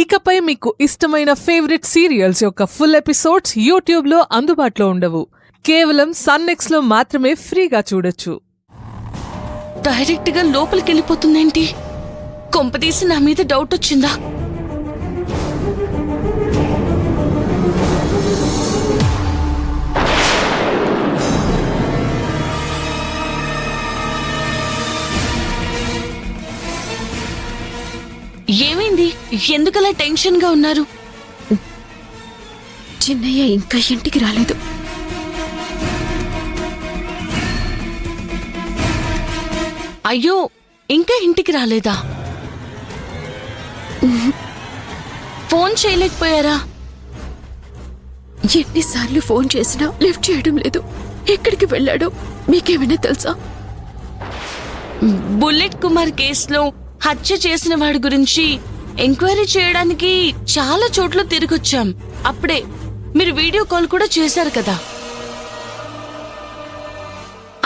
ఇకపై మీకు ఇష్టమైన ఫేవరెట్ సీరియల్స్ యొక్క ఫుల్ ఎపిసోడ్స్ యూట్యూబ్లో అందుబాటులో ఉండవు. కేవలం సన్నెక్స్లో మాత్రమే ఫ్రీగా చూడొచ్చు. డైరెక్ట్ గా లోపలికి వెళ్ళిపోతుందేంటి? కొంపదీసి నా మీద డౌట్ వచ్చిందా? ఏమైంది? ఎందుకలా టెన్షన్ గా ఉన్నారు? చిన్నయ్య ఇంకా ఇంటికి రాలేదు. అయ్యో, ఇంకా ఇంటికి రాలేదా? ఫోన్ చేయలేకపోయారా? ఎన్నిసార్లు ఫోన్ చేసినా లిఫ్ట్ చేయడం లేదు. ఎక్కడికి వెళ్ళాడో మీకేమైనా తెలుసా? బుల్లెట్ కుమార్ కేసులో హత్య చేసిన వాడి గురించి ఎంక్వైరీ చేయడానికి చాలా చోట్ల తిరిగొచ్చాం. అప్పుడే మీరు వీడియో కాల్ కూడా చేశారు కదా.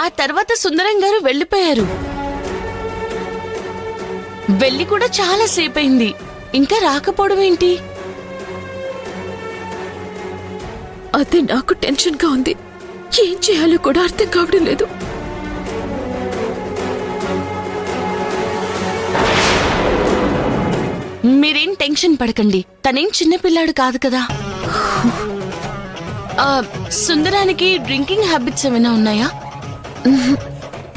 ఆ తర్వాత సుందరం గారు వెళ్ళిపోయారు. వెళ్ళి కూడా చాలా సేపయింది. ఇంకా రాకపోవడం ఏంటి? అదే నాకు టెన్షన్ గా ఉంది. ఏం చేయాలో కూడా అర్థం కావడం లేదు. మీరేం టెన్షన్ పడకండి. తనేం చిన్నపిల్లాడు కాదు కదా. సుందరానికి డ్రింకింగ్ హ్యాబిట్స్ ఏమైనా ఉన్నాయా?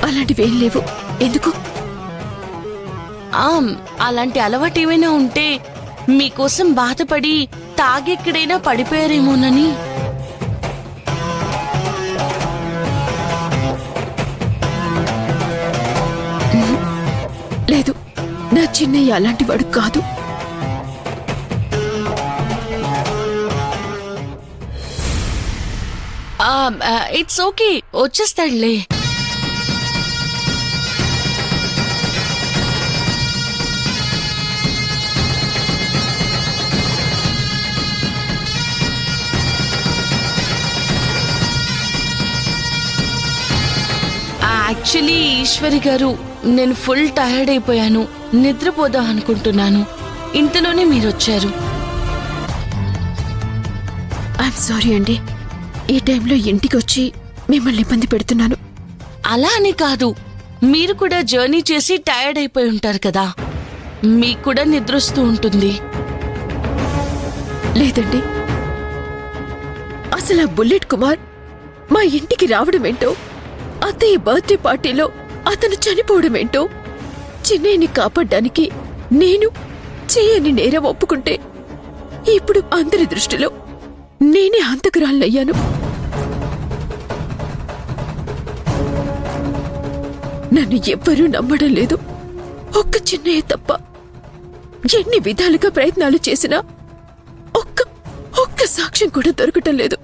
అలాంటివేం లేవు. ఎందుకు? అలాంటి అలవాటు ఏమైనా ఉంటే మీకోసం బాధపడి తాగెక్కడైనా పడిపోయారేమోనని. లేదు, నా చిన్నయ్య అలాంటి వాడు కాదు. ఇట్స్ ఓకే, వచ్చేస్తాడులే. యాక్చువల్లీ ఈశ్వరి గారు, నేను ఫుల్ టైర్డ్ అయిపోయాను. నిద్రపోదాం అనుకుంటున్నాను. ఇంతలోనే మీరొచ్చారు. ఐఎమ్ సారీ అండి. ఈ టైంలో ఇంటికి వచ్చి మిమ్మల్ని ఇబ్బంది పెడుతున్నాను. అలా అని కాదు, మీరు కూడా జర్నీ చేసి టైర్డ్ అయిపోయి ఉంటారు కదా. మీకు కూడా నిద్రొస్తూ ఉంటుంది. లేదండి, అసలు ఆ బుల్లెట్ కుమార్ మా ఇంటికి రావడం ఏంటో, అత్తయ్య బర్త్డే పార్టీలో అతను చనిపోవడం ఏంటో, చిన్నయ్యని కాపాడ్డానికి నేను చేయని నేరం ఒప్పుకుంటే ఇప్పుడు అందరి దృష్టిలో నేనే హంతకురాలయ్యాను. నన్ను ఎవ్వరూ నమ్మడం లేదు. ఒక్క చిన్నయ్య తప్ప. ఎన్ని విధాలుగా ప్రయత్నాలు చేసినా ఒక్క సాక్ష్యం కూడా దొరకటం లేదు.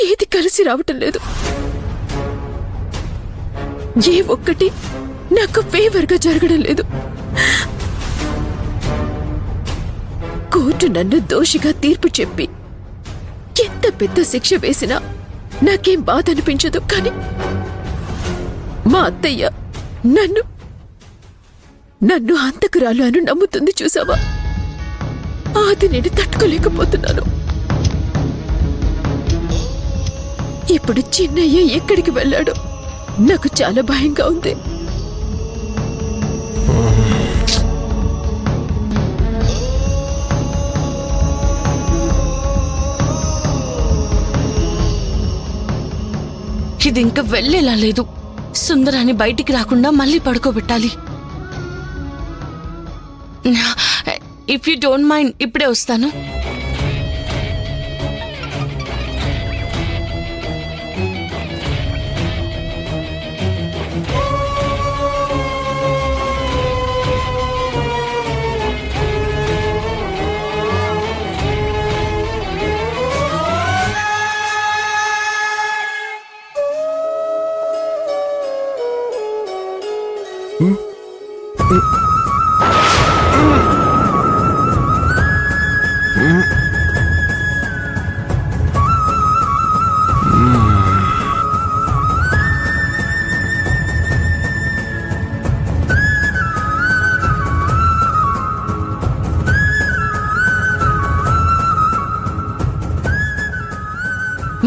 ఏది కలిసి రావటం లేదు. ఏ ఒక్కటి నాకు ఫేవర్గా జరగడం లేదు. కోర్టు నన్ను దోషిగా తీర్పు చెప్పి ఎంత పెద్ద శిక్ష వేసినా నాకేం బాధ అనిపించదు. కానీ మా అత్తయ్య నన్ను హంతకురాలు అని నమ్ముతుంది. చూసావా? అది నేను తట్టుకోలేకపోతున్నాను. ఇప్పుడు చిన్నయ్య ఎక్కడికి వెళ్ళాడో నాకు చాలా భయంగా ఉంది. ఇది ఇంకా వెళ్ళేలా లేదు. సుందరాన్ని బయటికి రాకుండా మళ్ళీ పడుకోబెట్టాలి. ఇఫ్ యూ డోంట్ మైండ్, ఇప్పుడే వస్తాను.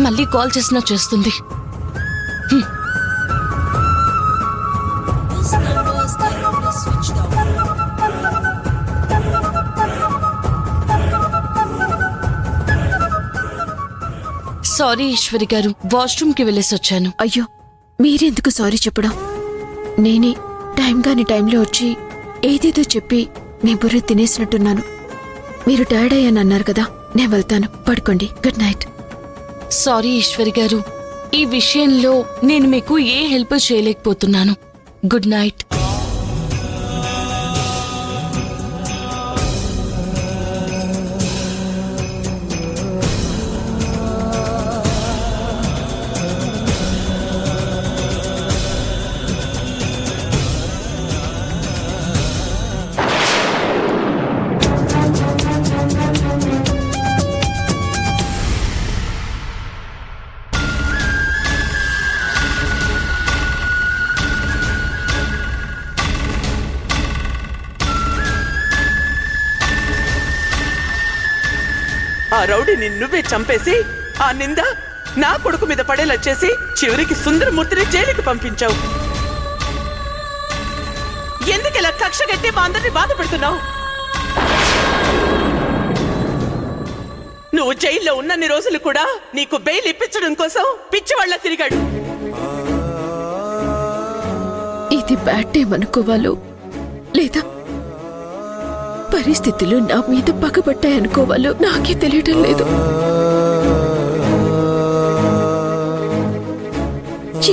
మళ్ళీ కాల్ చేసినా చేస్తుంది. సారీ ఈశ్వరి గారు, వాష్రూమ్ కి వెళ్ళేసి వచ్చాను. అయ్యో, మీరెందుకు సారీ చెప్పడం? నేనే టైంలో వచ్చి ఏదేదో చెప్పి మీ బుర్ర తినేసినట్టున్నాను. మీరు టైర్డ్ అయ్యానన్నారు కదా, నేను వెళ్తాను. పడుకోండి. Good night. సారీ ఈశ్వరి గారు, ఈ విషయంలో నేను మీకు ఏ హెల్ప్ చేయలేకపోతున్నాను. Good night. ఆ రౌడీని నువ్వే చంపేసి ఆ నింద నా కొడుకు మీద పడేలా చేసి చివరికి సుందరమూర్తిని జైలుకి పంపించావు. ఎందుకిలా కక్ష కట్టి మా అందరినీ బాధ పెడుతున్నావు? నువ్వు జైల్లో ఉన్నన్ని రోజులు కూడా నీకు బెయిల్ ఇప్పించడం కోసం పిచ్చివాళ్ల తిరిగాడు. ఇది బ్యాడ్ టైం అనుకోవాలో లేదా పరిస్థితులు నా మీద పగబట్టాయనుకోవాలో నాకే తెలియటం లేదు.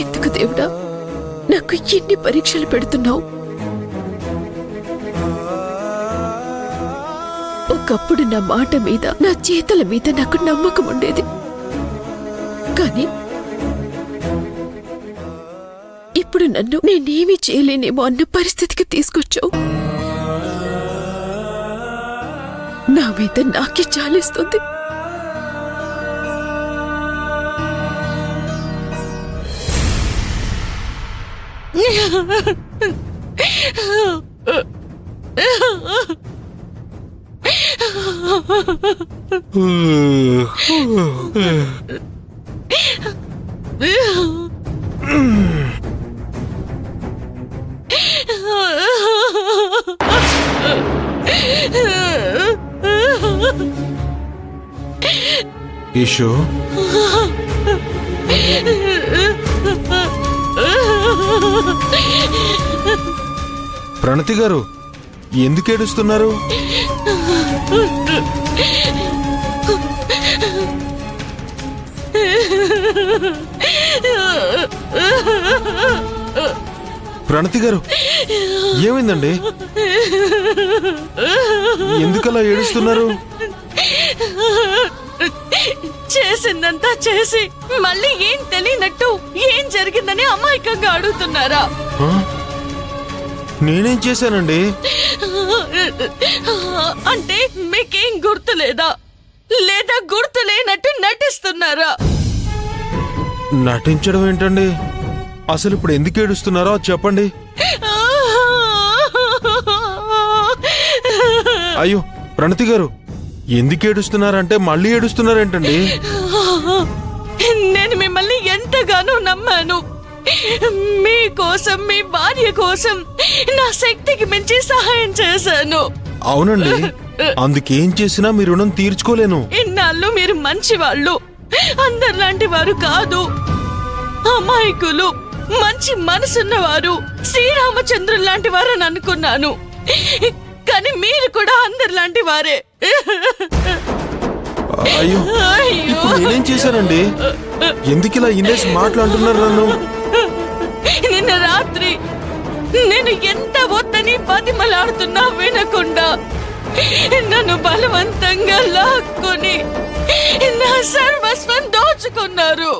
ఎందుకు దేవుడా నాకు ఎన్ని పరీక్షలు పెడుతున్నావు? ఒకప్పుడు నా మాట మీద, నా చేతల మీద నాకు నమ్మకం ఉండేది. కానీ ఇప్పుడు నన్ను నేనేమీ చేయలేనేమో అన్న పరిస్థితికి తీసుకొచ్చావు. నా మీద నాకే చాలిస్తుంది. ఈషో, ప్రణతి గారు ఎందుకు ఏడుస్తున్నారు? ప్రణతి గారు ఏమైందండి? ఎందుకలా ఏడుస్తున్నారు? చేసిందంతా చేసి మళ్ళీ ఏం తెలియనట్టు ఏం జరిగిందని అమాయకంగా అడుగుతున్నారా? నేనేం చేశానండి? అంటే మీకేం గుర్తులేదా, లేదా గుర్తు లేనట్టు నటిస్తున్నారా? నటించడం ఏంటండి? అసలు ఇప్పుడు ఎందుకు ఏడుస్తున్నారో చెప్పండి. అయ్యో ప్రణతి గారు, ఎందుకు ఏడుస్తున్నారంటే మళ్ళీ ఏడుస్తున్నారేంటండి? నేను మిమ్మల్ని ఎంతగానో నమ్మాను. మీకోసం, మీ భార్య కోసం నా శక్తికి మించి సహాయం చేశాను. అవునండి, అందుకేం చేసినా మీ రుణం తీర్చుకోలేను. ఇన్నాళ్ళు మీరు మంచివాళ్ళు, అందరిలాంటి వారు కాదు. అమాయకులు, మంచి మనసున్నవారు, శ్రీరామచంద్రులు లాంటి వారని అనుకున్నాను. కానీ మీరు కూడా అందరిలాంటి వారే. అయ్యో, ఇప్పుడు నేనేం చేశానండి? ఎందుకు ఇలా ఇన్నేసి మాట్లాడుతున్నారు నన్ను? నిన్న రాత్రి నేను ఎంత వద్దని బతిమలాడుతున్నా వినకుండా నన్ను బలవంతంగా లాక్కొని నా సర్వస్వం దోచుకున్నారు.